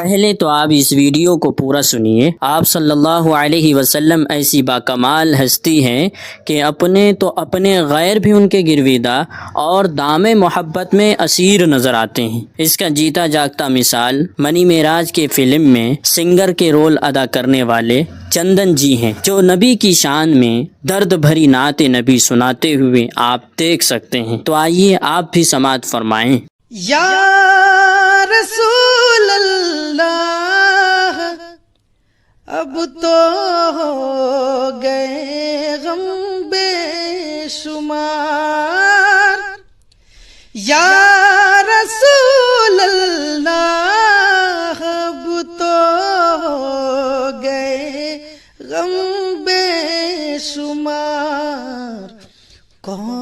پہلے تو آپ اس ویڈیو کو پورا سنیے۔ آپ صلی اللہ علیہ وسلم ایسی باکمال ہستی ہیں کہ اپنے غیر بھی ان کے گرویدہ اور دام محبت میں اسیر نظر آتے ہیں۔ اس کا جیتا جاگتا مثال منی معراج کے فلم میں سنگر کے رول ادا کرنے والے چندن جی ہیں، جو نبی کی شان میں درد بھری نعت نبی سناتے ہوئے آپ دیکھ سکتے ہیں۔ تو آئیے آپ بھی سماعت فرمائیں۔ یا رسول اللہ اب تو ہو گئے غم بے شمار، یا رسول اللہ اب تو ہو گئے غم بے شمار، کون